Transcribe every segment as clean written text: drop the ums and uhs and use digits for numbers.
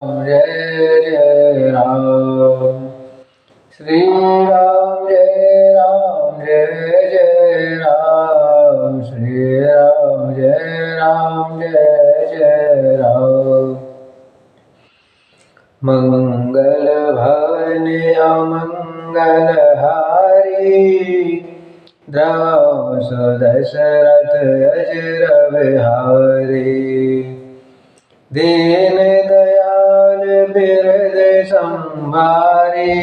जय जय राम। श्री राम जय राम जय जय राम। श्री राम जय राम। मंगल भवन अमंगल हारी, द्रव दशरथ अजर बिहारी। दीन दयाल बिरद संभारी,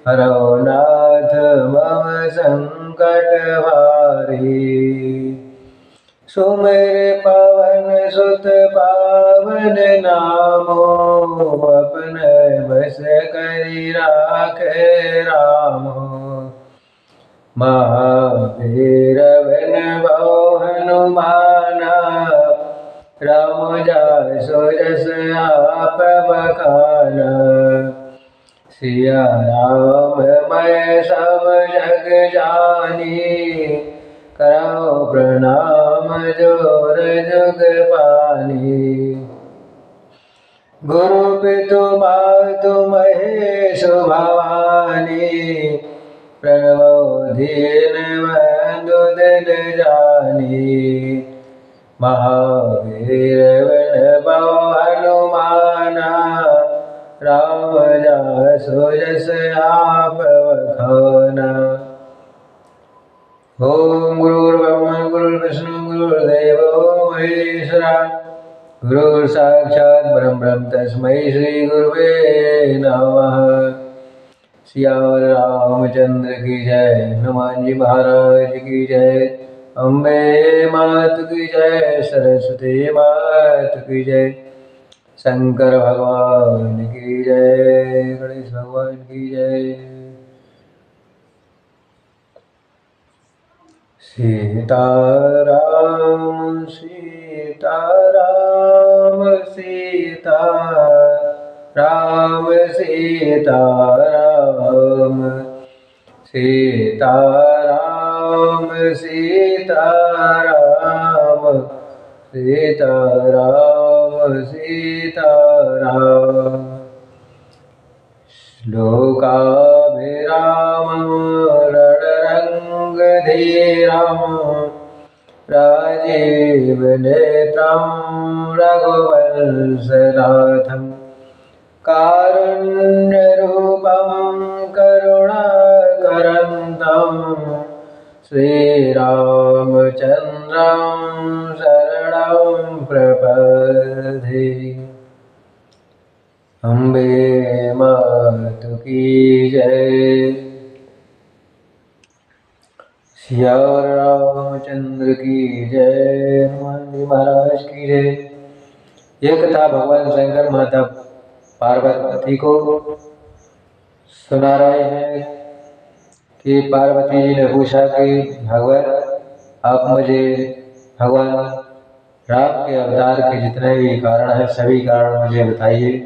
हरौ नाथ मम संकट भारी। सुमिर पवन सुत पावन नामो, अपने बस करि राखे रामो। महावीर बिन बहु हनुमाना, राम जाय सो जस आप बखाना। सिया राम मैं सब जग जानी, करौ प्रणाम जोर जुग पानी। गुरु पितु मातु महेश भवानी, प्रणवो दीन बंधु दिन जानी। महावीर बिन बहु हनुमाना, राम जासु जस आप बखाना। ओम गुरुर्ब्रह्मा गुरुर्विष्णु गुरुर्देवो महेश्वरा, गुरु साक्षात् परब्रह्म तस्मै श्री गुरुवे नमः। सियावर रामचंद्र की जय, हनुमान जी महाराज की जय, अम्बे मात की जय, सरस्वती मात की जय, शंकर भगवान की जय, गणेश भगवान की जय। सीताराम सीताराम सीताराम सीताराम, सीताराम सीताराम सीताराम सीताराम। श्लोकाभिरामं रणरङ्गधीरं, राजीव नेत्रं रघुवंशनाथं। कारुण्यरूपं करुणाकरन्तं, श्रीरामचन्द्रं शरणं प्रपद्ये। अम्बे मातु की जय। सिया रामचंद्र की जय, हनुमान जी महाराज की जय। यह कथा भगवान शंकर माता पार्वती को सुना रहे हैं कि पार्वती जी ने पूछा कि भगवान आप मुझे भगवान राम के अवतार के जितने भी कारण हैं सभी कारण मुझे बताइए।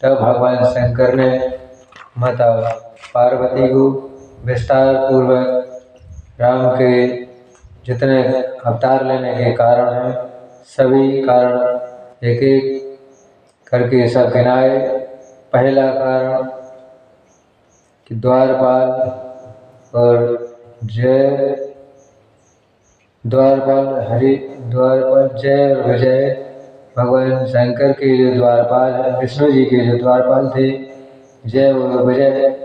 तब भगवान शंकर ने माता पार्वती को विस्तार पूर्वक राम के जितने अवतार लेने के कारण हैं सभी कारण एक एक करके सब गिनाए। पहला कारण कि द्वारपाल और जय, द्वारपाल जय और विजय। भगवान शंकर के जो द्वारपाल है, विष्णु जी के जो द्वारपाल थे जय और विजय,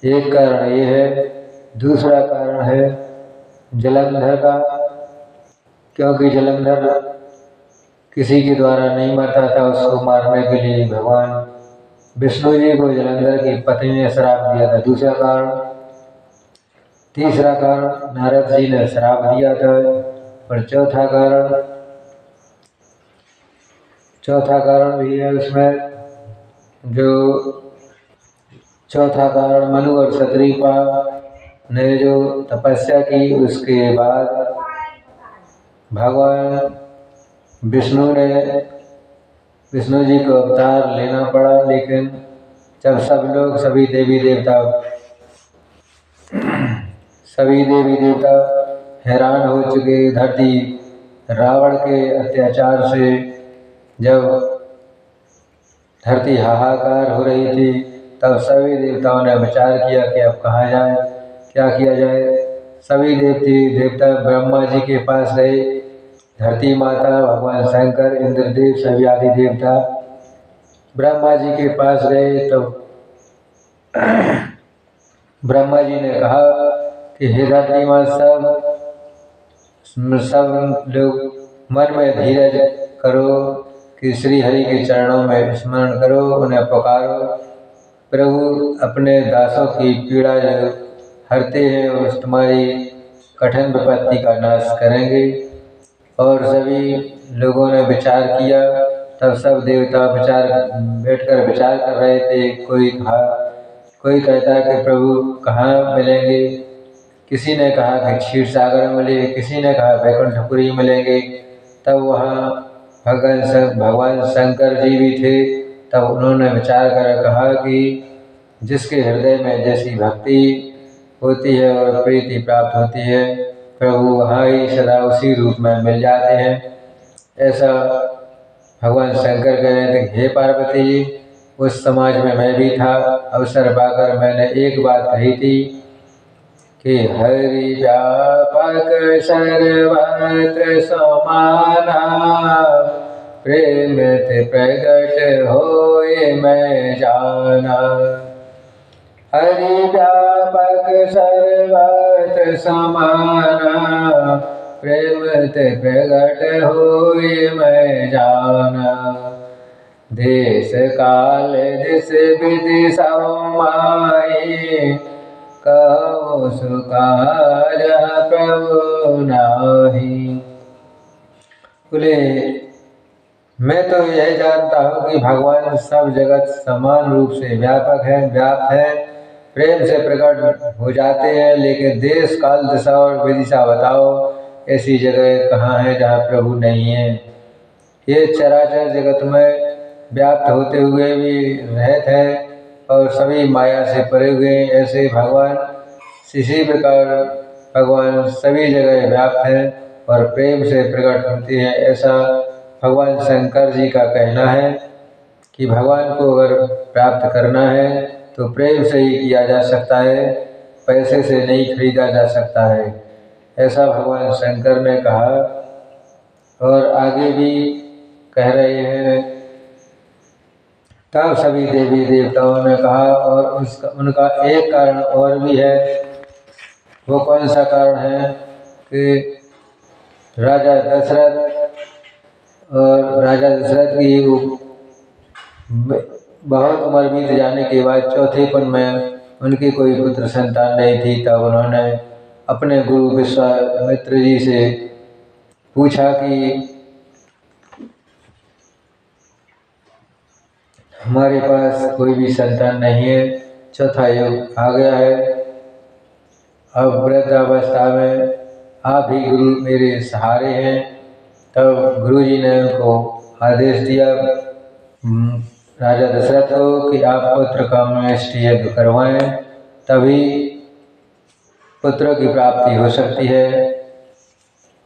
एक कारण ये है। दूसरा कारण है जलंधर का, क्योंकि जलंधर किसी के द्वारा नहीं मरता था, उसको मारने के लिए भगवान विष्णु जी को जलंधर की पत्नी ने श्राप दिया था। दूसरा कारण। तीसरा कारण नारद जी ने श्राप दिया था। और चौथा कारण भी है उसमें। जो चौथा कारण मनु और शतरूपा ने जो तपस्या की, उसके बाद भगवान विष्णु जी को अवतार लेना पड़ा। लेकिन जब सभी देवी देवता हैरान हो चुके, धरती रावण के अत्याचार से जब धरती हाहाकार हो रही थी। तब सभी देवताओं ने विचार किया कि अब कहाँ जाए, क्या किया जाए। सभी देवता ब्रह्मा जी के पास गए। धरती माता, भगवान शंकर, इंद्रदेव, सभी आदि देवता ब्रह्मा जी के पास गए। तो ब्रह्मा जी ने कहा कि हे धरती माँ, सब लोग मन में धीरज करो कि श्री हरि के चरणों में स्मरण करो, उन्हें पुकारो। प्रभु अपने दासों की पीड़ा जो हरते हैं और तुम्हारी कठिन विपत्ति का नाश करेंगे। और सभी लोगों ने विचार किया। तब सब देवता बैठकर विचार कर रहे थे। कोई कहता है कि प्रभु कहाँ मिलेंगे, किसी ने कहा कि क्षीर सागर मिले, किसी ने कहा वैकुंठपुरी मिलेंगे। तब वहाँ भगवान शंकर जी भी थे। तब उन्होंने विचार कर कहा कि जिसके हृदय में जैसी भक्ति होती है और प्रीति प्राप्त होती है, प्रभु वहाँ ही सदा उसी रूप में मिल जाते हैं। ऐसा भगवान शंकर कह रहे थे। हे पार्वती, उस समाज में मैं भी था। अवसर पाकर मैंने एक बात कही थी कि हरि व्यापक सर्वत्र समाना, प्रेम ते प्रगट होए मैं जाना। हरि व्यापक सर्वत्र समाना, प्रेम ते प्रगट होए मैं जाना। देश काल दिस विधि सब माही, कहो सुकाज प्रभु नाही। बोले मैं तो यह जानता हूँ कि भगवान सब जगत समान रूप से व्यापक है, व्याप्त है, प्रेम से प्रकट हो जाते हैं। लेकिन देश काल दिशा और विदिशा बताओ, ऐसी जगह कहाँ है जहाँ प्रभु नहीं है। ये चराचर जगत में व्याप्त होते हुए भी रहते हैं और सभी माया से परे हुए। ऐसे भगवान इसी प्रकार भगवान सभी जगह व्याप्त है और प्रेम से प्रकट होते हैं। ऐसा भगवान शंकर जी का कहना है कि भगवान को अगर प्राप्त करना है तो प्रेम से ही किया जा सकता है, पैसे से नहीं खरीदा जा सकता है। ऐसा भगवान शंकर ने कहा। और आगे भी कह रहे हैं। तब सभी देवी देवताओं ने कहा और उनका एक कारण और भी है। वो कौन सा कारण है कि राजा दशरथ की बहुत उम्र बीत जाने के बाद चौथेपन में उनकी कोई पुत्र संतान नहीं थी। तब उन्होंने अपने गुरु विश्वामित्र जी से पूछा कि हमारे पास कोई भी संतान नहीं है, चौथा युग आ गया है, अब वृद्धावस्था में आप ही गुरु मेरे सहारे हैं। तब गुरु जी ने उनको आदेश दिया राजा दशरथ को कि आप पुत्र का कामेष्टि यज्ञ करवाएं, तभी पुत्र की प्राप्ति हो सकती है।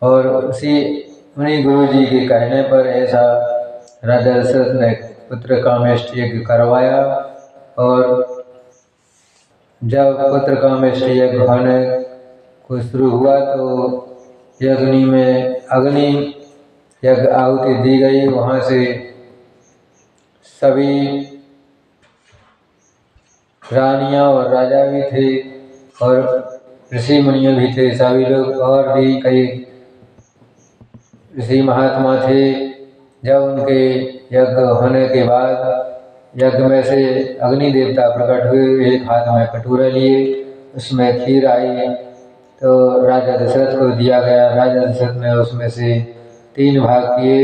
और उन्हीं गुरु जी के कहने पर ऐसा राजा दशरथ ने पुत्र कामेष्टि यज्ञ करवाया। और जब पुत्र कामेष्टि यज्ञ होने को शुरू हुआ तो अग्नि यज्ञ आहुति दी गई। वहाँ से सभी रानियां और राजा भी थे और ऋषि मुनियों भी थे, सभी लोग और भी कई ऋषि महात्मा थे। जब उनके यज्ञ होने के बाद यज्ञ में से अग्नि देवता प्रकट हुए, एक हाथ में कटोरा लिए, उसमें खीर आई तो राजा दशरथ को दिया गया। राजा दशरथ ने उसमें से 3 भाग किए,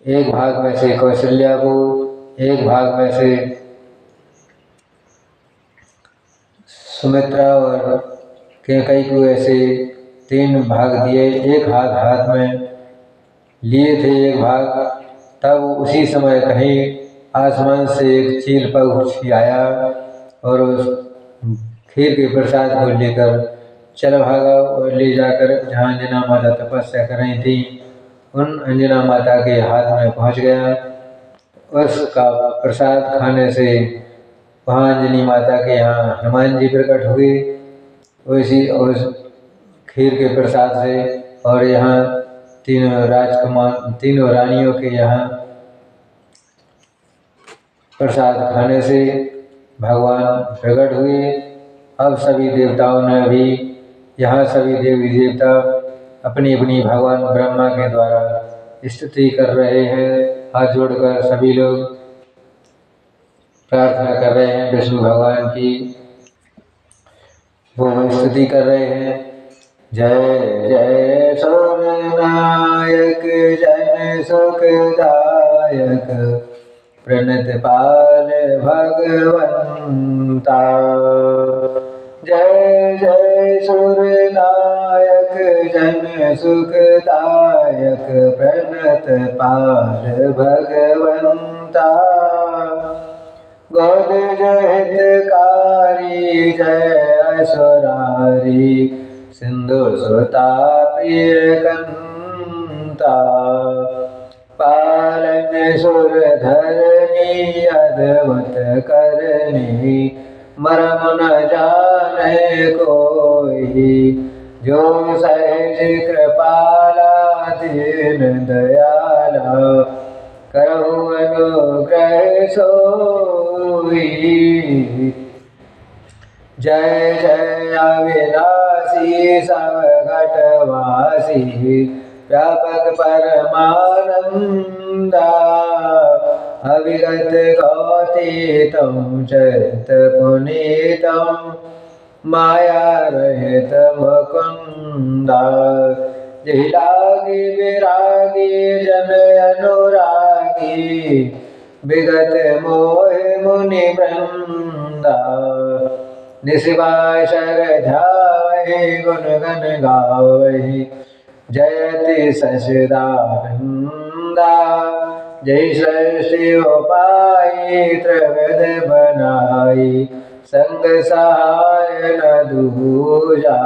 एक भाग में से कौशल्या को, एक भाग में से सुमित्रा और कैकेयी को, ऐसे 3 भाग दिए। एक हाथ में लिए थे एक भाग। तब उसी समय कहीं आसमान से एक चील पक्षी आया और उस खीर के प्रसाद को लेकर चल भागा और ले जाकर जहाँ अंजना माता तपस्या कर रही थी, उन अंजना माता के हाथ में पहुँच गया। उसका प्रसाद खाने से वहाँ अंजनी माता के यहाँ हनुमान जी प्रकट हुए, उसी उस खीर के प्रसाद से। और यहाँ तीनों रानियों के यहाँ प्रसाद खाने से भगवान प्रकट हुए। अब सभी देवताओं ने भी, यहाँ सभी देवी देवता अपनी अपनी भगवान ब्रह्मा के द्वारा स्तुति कर रहे हैं। हाथ जोड़कर सभी लोग प्रार्थना कर रहे हैं विष्णु भगवान की, वो स्तुति कर रहे हैं। जय जय सूर्यनायक जन सुखदायक प्रणत पाल भगवंता। जय जय सूर्यनायक जन सुखदायक प्रणत पाल भगवंता। गोद जहितकारी जय असुरारी सिंधु सुता प्रिय कंता। पालन सुर धरनी अद्भुत करनी मरम न जाने कोई। जो सहज कृपाला दीन दयाला करहु अनुग्रह सोई। जय जय अविनाशी सब घटवासी व्यापक परमानंदा। अविगत गौतीतम चरित पुनीतम माया रहित मुकुंदा। जहि लागी विरागी जन अनुरागी विगत मोह मुनि वृंदा। निशिवाशर ध्यावहि गुण गण गावहि जयति सचिदानंदा। जय सृष्टि उपाय त्रिविध बनाई संग सहाय न दूजा।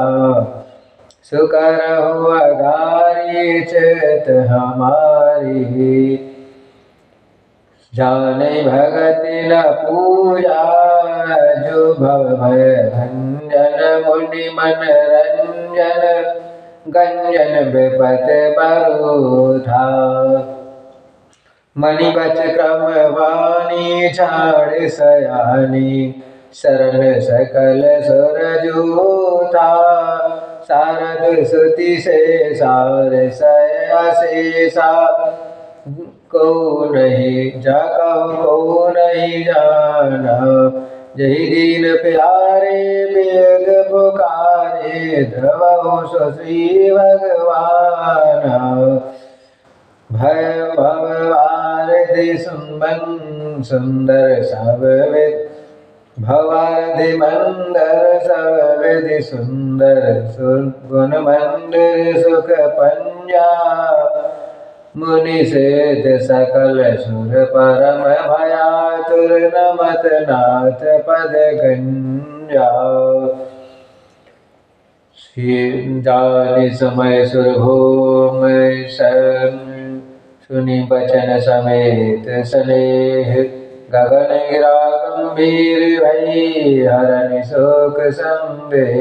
सुकरहु अघारी चित हमारी जाने भगति न पूजा। जो भव भय भंजन मुनि मन रंजन गंजन विपत बरूधा। मणि बच क्रम वाणी छाड़ सयानी शरण सकल सुर जूथा। शारद सुति से सार शेषा को नहीं जाका को नहीं जाना। जही दीन प्यारे बेग पुकारे धवो श्री भगवान। भय भव आरधि सुमन सुंदर सब विद भवारधि मंदर सब विधि सुंदर गुण मंदिर सुख पंजा। मुनि सेठ सकल सुर परम भयातुर नमत नाथ पद गंजा। जानि समय सुर भूम सुनि बचन समेत सनेह। गगन गिरा गंभीर भई हरनि शोक संदेह।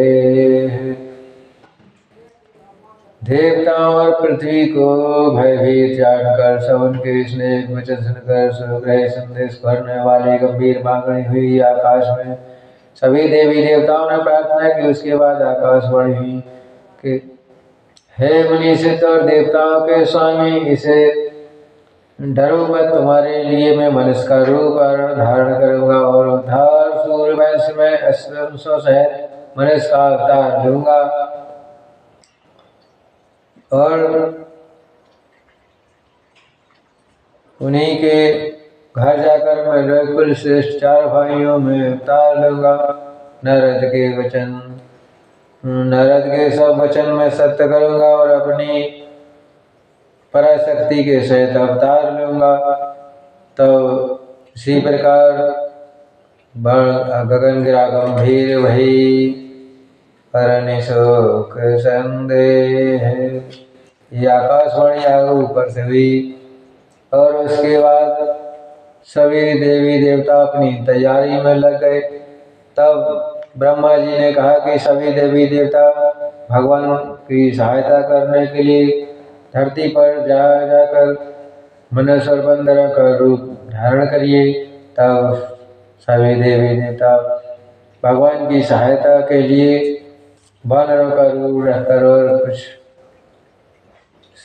देवताओं और पृथ्वी को भयभीत जानकर सब उनके स्नेह वचन सुनकर सुग्रह संदेश करने वाली गंभीर मांगनी हुई आकाश में। सभी देवी देवताओं ने प्रार्थना की। उसके बाद आकाशवाणी हुई कि हे मुनीषित और देवताओं के स्वामी, इसे डरो मत, तुम्हारे लिए मैं मनुष्य का रूप धारण करूंगा और उद्धार सूर्यवंश में अश्वंशों सहित मनुष्य का अवतार लूंगा। और उन्हीं के घर जाकर मैं रघुकुल श्रेष्ठ 4 भाइयों में अवतार लूंगा। नारद के सब वचन में सत्य करूंगा और अपनी पराशक्ति के सहित अवतार लूंगा। तो इसी प्रकार गगन गिरा गंभीर भई हरनि शोक संदेह। ये आकाशवाणी आगे ऊपर से हुई। और उसके बाद सभी देवी देवता अपनी तैयारी में लग गए। तब ब्रह्मा जी ने कहा कि सभी देवी देवता भगवान की सहायता करने के लिए धरती पर जाकर मनुष्य बंदर का रूप धारण करिए। तब सभी देवी देवता भगवान की सहायता के लिए वानरों का रूप रखकर और कुछ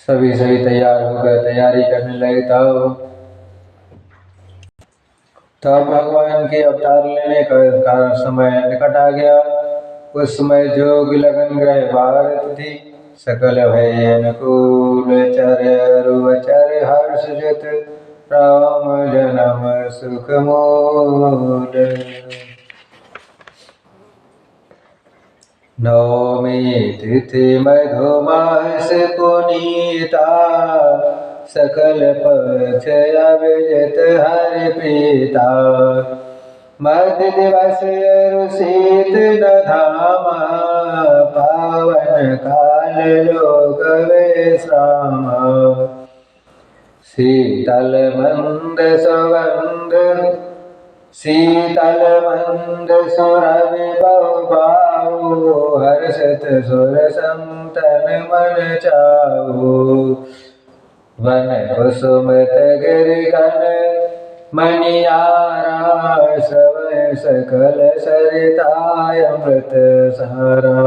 सभी तैयार होकर तैयारी करने लगे। तब भगवान के अवतार लेने का समय निकट आ गया। उस समय जोग लगन ग्रह भारत थी, सकल भय अनुकूल चर हर्ष जत राम जन्म सुख मूल। नवमी तिथि मधुमास पुनीता, सकल पक्ष अभिजित हरि प्रीता। मध्य दिवस शीत न धामा, पावन काल लोक विश्राम। शीतल मंद सुरभि बहु, हर्षित सुर संतन मन चाहु। वन कुसुमत गिरिकन मणियारा, श्रवण सकल सरिताय अमृत सारा।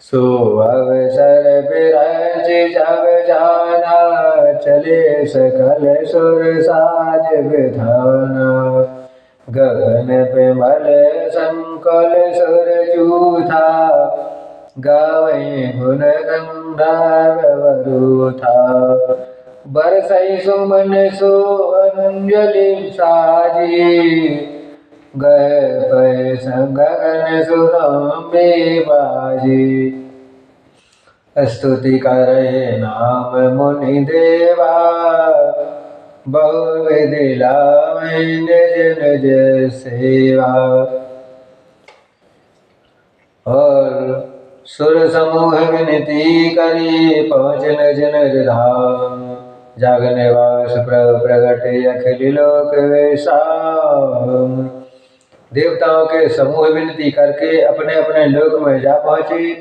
सो अवसर बिरंज जब जाना, चले सकल सुर साज विधाना। गगन विमल संकुल सुर जूथा, गावै गुण गंधर्व वरुथा। बरसै सुमन सुअंजलि साजी, गए गगन सुरंबे बाजी। स्तुति करे नाम मुनि देवा, बहुविधि लावै निज निज सेवा। और सुर समूह विनती करी, पहुँच निज निज धाम। जागने वास प्रगट अखिल लोक विश्राम। देवताओं के समूह विनती करके अपने अपने लोक में जा पहुँचे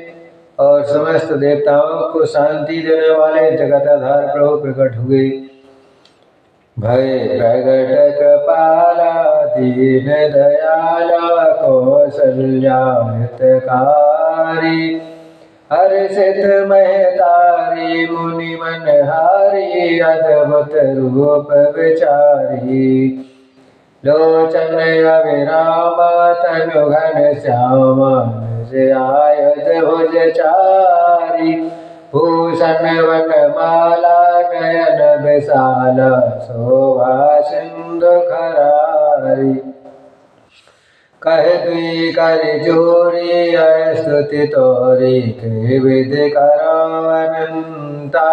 और समस्त देवताओं को शांति देने वाले जगताधार प्रभु प्रकट हुए। भय प्रगट कृपाला दीन दयाला, कौसल्या हितकारी। हर्षित महतारी मुनि मनहारी, अद्भुत रूप विचारी। लोचन अभिरामा तनु घन श्यामा, आयुध भुज चारी। भूषण वनमाला नयन विशाला, शोभा सिंधु खरारी। कह दुई कर जोरी, स्तुति तोरी के विधि करो अनंता।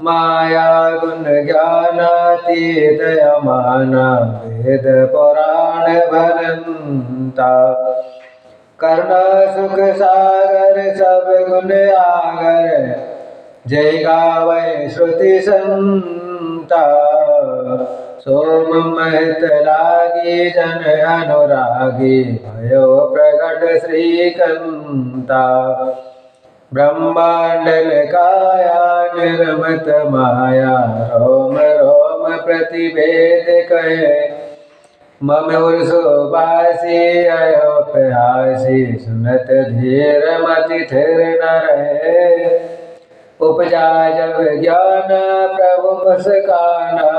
माया गुण ज्ञानातीत अमाना, वेद पुराण भरंता। करुणा सुख सागर सब गुण आगर, जय गावै श्रुति संता। सोम महत लागी जन अनुरागी, भयो प्रगट श्रीकंता। ब्रह्मांडल काया निर्मत माया, रोम रोम प्रतिभेद कहे। मम उर्सुबासी अयोपहासी, सुनत धीर मति थिर न रहे। उपजा जब ज्ञान प्रभु मुस्काना,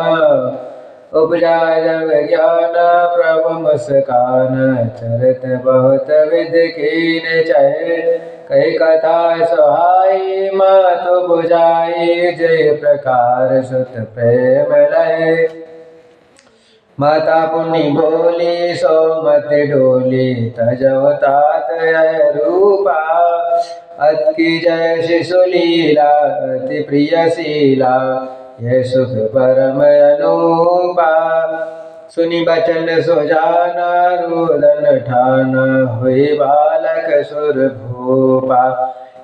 उपजा जब ज्ञान प्रभु मुस्कान। चरित बहुत विधि कीन चहे, कई कथा सहाई मातु बुझाई। जय प्रकार सुत प्रेम लय, माता पुनि बोली सो मति डोली। तजव तात रूपा, अति जय शिशु लीला। अति प्रिय शीला, यह सुख परम अनूपा। सुनि बचन सुजाना, रोदन ठाना। हुई बालक सुर भूपा,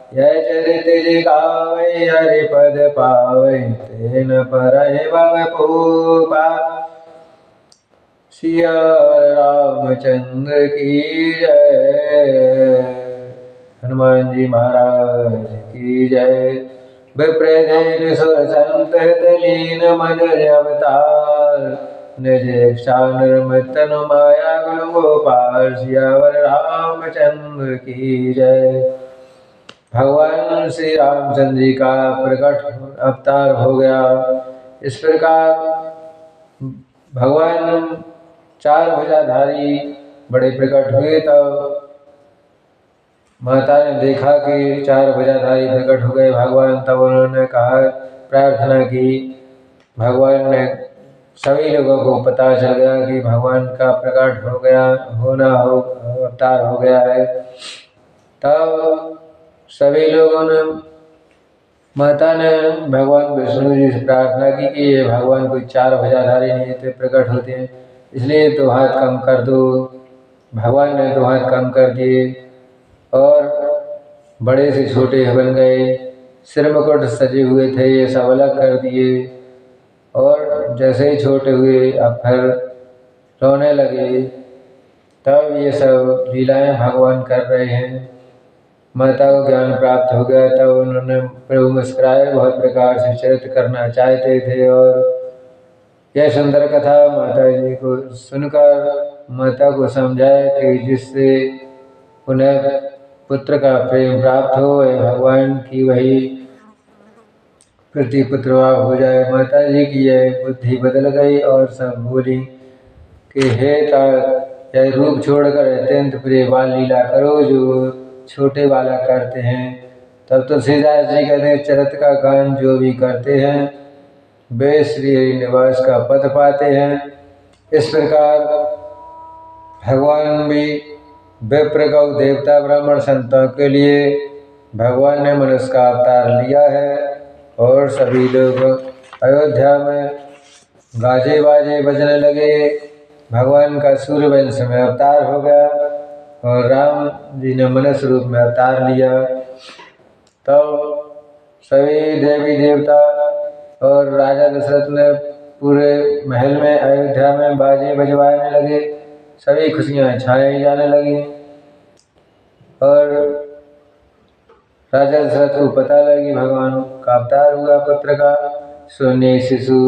यह चरित जे गावै हरि पद पावै तेन परहि भव पूपा। सिया रामचंद्र की जय। हनुमान जी महाराज की जय। विप्रदेन सुर संत लीन मन अवतार निज इच्छा निर्मित तनु माया गुण गोपाल। सियावर रामचंद्र की जय। भगवान श्री रामचंद्र जी का प्रकट अवतार हो गया। इस प्रकार भगवान चार भुजाधारी बड़े प्रकट हुए। तब माता ने देखा कि चार भुजाधारी प्रकट हो गए भगवान। तब उन्होंने कहा, प्रार्थना की। भगवान ने सभी लोगों को पता चल गया कि भगवान का प्रकट हो गया, अवतार हो गया है। तब सभी लोगों ने, माता ने भगवान विष्णु जी से प्रार्थना की कि ये भगवान कोई चार भुजाधारी नहीं थे, प्रकट होते हैं, इसलिए दो हाथ कम कर दो। भगवान ने दो हाथ कम कर दिए और बड़े से छोटे बन गए। सिर मुकुट सजे हुए थे, ये सब अलग कर दिए। और जैसे ही छोटे हुए अब फिर रोने लगे। तब ये सब लीलाएं भगवान कर रहे हैं। माता को ज्ञान प्राप्त हो गया। तब उन्होंने प्रभु मुस्कुराए, बहुत प्रकार से चरित्र करना चाहते थे। और यह सुंदर कथा माता जी को सुनकर माता को समझाया कि जिससे उन्हें पुत्र का प्रेम प्राप्त हो, वह भगवान की वही प्रति पुत्रभाव हो जाए। माता जी की यह बुद्धि बदल गई और सब बोली कि हे तात, यह रूप छोड़कर अत्यंत प्रिय बाल लीला करो जो छोटे बालक करते हैं। तब तुलसीदास जी कहते हैं, चरित्र का गान जो भी करते हैं वे श्री निवास का पद पाते हैं। इस प्रकार भगवान भी विप्र गौ देवता ब्राह्मण संतों के लिए भगवान ने मनुष्य का अवतार लिया है। और सभी लोग अयोध्या में गाजे बाजे बजने लगे। भगवान का सूर्यवंश में अवतार हो गया और राम जी ने मनुष्य रूप में अवतार लिया। तब सभी देवी देवता और राजा दशरथ ने पूरे महल में अयोध्या में बाजे बजवाने लगे। सभी खुशियां छाई जाने लगी। और राजा दशरथ को पता लगी भगवान का अवतार हुआ पुत्र का। सुने शिशु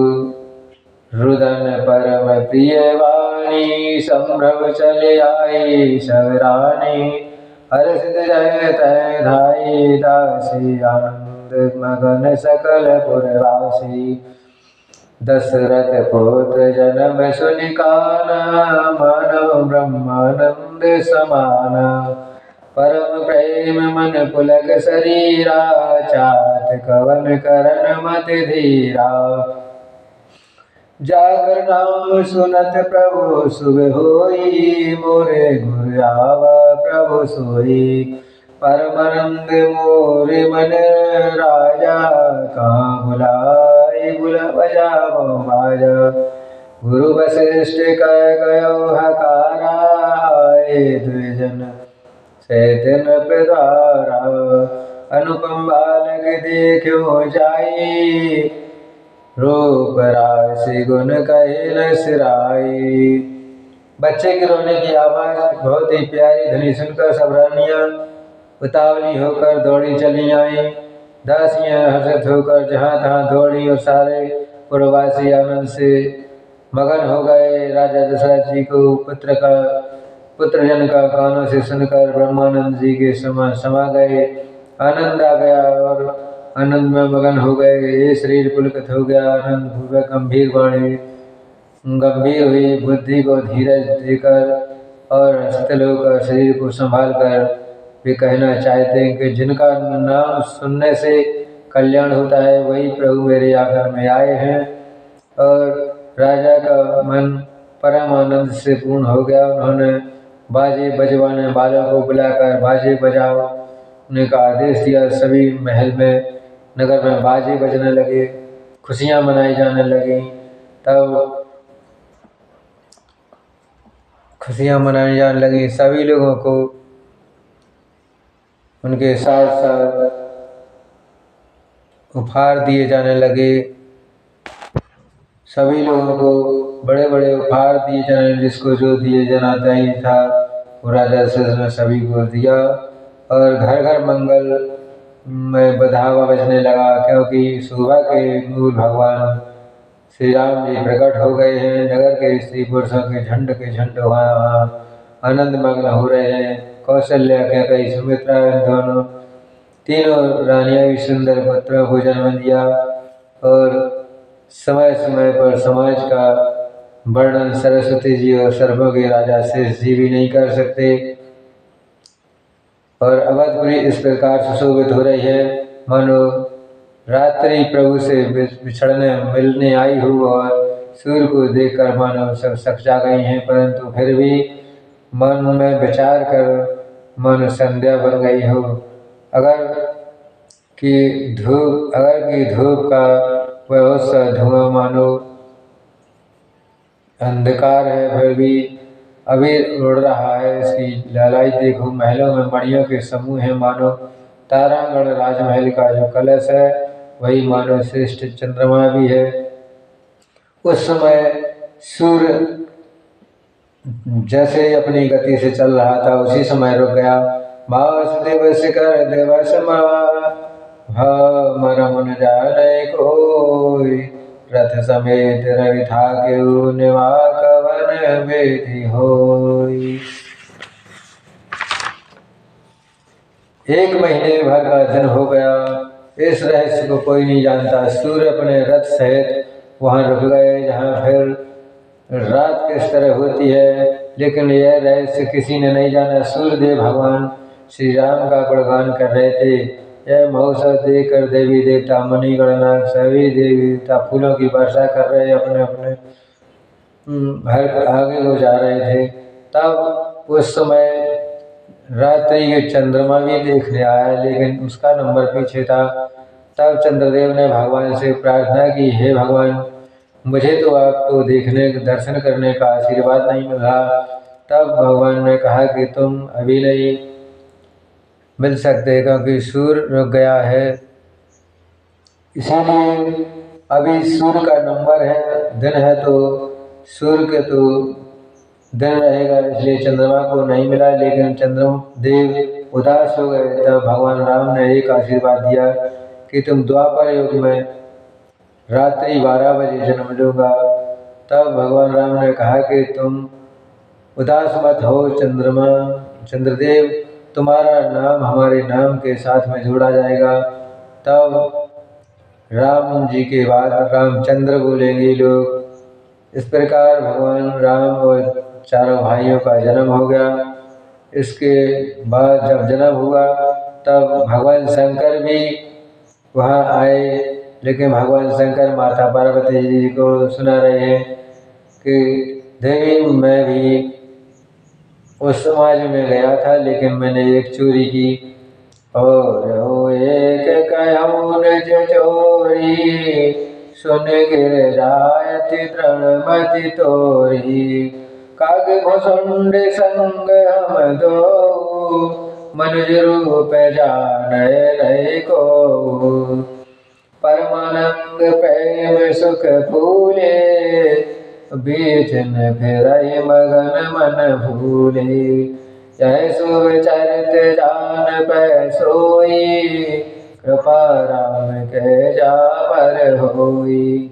रुदन परम प्रिय वाणी, संभ्रम चले आई सब रानी। हर्षित जय तय धाई दासी, आनंद मगन सकल पुरवासी। दशरथ पुत्र जन्म सुनि काना, मानव ब्रह्मानंद समाना। परम प्रेम मन पुलक शरीरा, चात कवन करन मत धीरा। जाकर नाम सुनत प्रभु शुभ होई, मोरे गुर आवा प्रभु सोई। परमानंद मोरे मन राजा, कहाँ बुलाए बुला बजाओ बाजा। गुरु वशिष्ठ कह गयो हकारा, आए द्विजन सैतन प्रदारा। अनुपम बालक देखो जाई, रूप राशि गुण कहे न सिराई। बच्चे के रोने की आवाज बहुत ही प्यारी ध्वनि सुनकर सब रानियां उतावली होकर दौड़ी चली आई। दासियां हर्षित होकर जहां तहां दौड़ी और सारे पुरवासी आनंद से मगन हो गए। राजा दशरथ जी को पुत्रजन का कानों से सुनकर ब्रह्मानंद जी के समा गए। आनंद आ गया और आनंद में मगन हो गए। ये शरीर पुलकित हो गया। आनंद पूर्वक गंभीर वाणी गंभीर हुई, बुद्धि को धीरज देकर और स्थिर होकर शरीर को संभाल कर वे कहना चाहते हैं कि जिनका नाम सुनने से कल्याण होता है वही प्रभु मेरे आंगन में आए हैं। और राजा का मन परम आनंद से पूर्ण हो गया। उन्होंने बाजे बजवाने वालों को बुलाकर बाजे बजाओ उन्हें का आदेश दिया। सभी महल में नगर में बाजे बजने लगे, खुशियां मनाई जाने लगी। तब खुशियां मनाई जाने लगी। सभी लोगों को उनके साथ साथ उपहार दिए जाने लगे। सभी लोगों को बड़े बड़े उपहार दिए जाने, जिसको जो दिए जाना चाहिए था वो राजा दशरथ ने सभी को दिया। और घर घर मंगल में बधावा बजने लगा, क्योंकि सुबह के मूल भगवान श्री राम जी प्रकट हो गए हैं। नगर के स्त्री पुरुषों के झंड वहाँ आनंद मग्न हो रहे हैं। कौशल्या के कई सुमित्रा दोनों तीनों रानियां भी सुंदर पुत्रों को जन्म दिया। और समय समय पर समाज का वर्णन सरस्वती जी और सर्पों के राजा शेष जी भी नहीं कर सकते। और अवधपुरी इस प्रकार सुशोभित हो रही है, मानो रात्रि प्रभु से बिछड़ने मिलने आई हो, और सूर्य को देखकर मानो सब सकजा गई हैं। परंतु फिर भी मन में विचार कर मानो संध्या बन गई हो। अगर की धूप का बहुत सा धुआं मानो अंधकार है, फिर भी अभी उड़ रहा है। इसकी लालाई देखो, महलों में मणियों के समूह है, मानो तारागढ़ राजमहल का जो कलश है वही मानो श्रेष्ठ चंद्रमा भी है। उस समय सूर्य जैसे अपनी गति से चल रहा था, उसी समय रुक गया। वासुदेव शिखर दिवस मन मन जाने कोई, रथ समेत रवि था क्यों निवा कवन बेदी होई। 1 महीने भर का दिन हो गया। इस रहस्य को कोई नहीं जानता। सूर्य अपने रथ सहित वहां रुक गए, जहां फिर रात किस तरह होती है, लेकिन यह रहस्य किसी ने नहीं जाना। सूर्यदेव भगवान श्री राम का गुणगान कर रहे थे। यह महोत्सव देखकर देवी देवता मुनि गणनाथ सभी देवी देवता फूलों की वर्षा कर रहे, अपने अपने घर आगे को जा रहे थे। तब उस समय रात्रि के चंद्रमा भी देखने आया, लेकिन उसका नंबर पीछे था। तब चंद्रदेव ने भगवान से प्रार्थना की, हे भगवान, मुझे तो आपको देखने दर्शन करने का आशीर्वाद नहीं मिला। तब भगवान ने कहा कि तुम अभी नहीं मिल सकते, क्योंकि सूर्य रुक गया है। इसीलिए अभी सूर्य का नंबर है, दिन है, तो सूर्य के तो दिन रहेगा, इसलिए चंद्रमा को नहीं मिला। लेकिन चंद्रदेव उदास हो गए। तब भगवान राम ने एक आशीर्वाद दिया कि तुम द्वापर युग में रात्रि 12 बजे जन्म लूंगा। तब भगवान राम ने कहा कि तुम उदास मत हो चंद्रदेव, तुम्हारा नाम हमारे नाम के साथ में जोड़ा जाएगा। तब राम जी के बाद रामचंद्र बोलेंगे लोग। इस प्रकार भगवान राम और चारों भाइयों का जन्म हो गया। इसके बाद जब जन्म हुआ तब भगवान शंकर भी वहाँ आए, लेकिन भगवान शंकर माता पार्वती जी को सुना रहे हैं कि देवी, मैं भी उस समाज में गया था, लेकिन मैंने एक चोरी की, और हो एक कहूँ निज चोरी, सुन गिर जायति तृणमति तोरी। काग भुसुंड संग हम दो, मनुज रूप जानय नहीं को। परमानंद प्रेम सुख फूले, बीच न फिरहि मगन मन भूले। यह शुभ चरित जान पै सोई, कृपा राम के जा पर होई।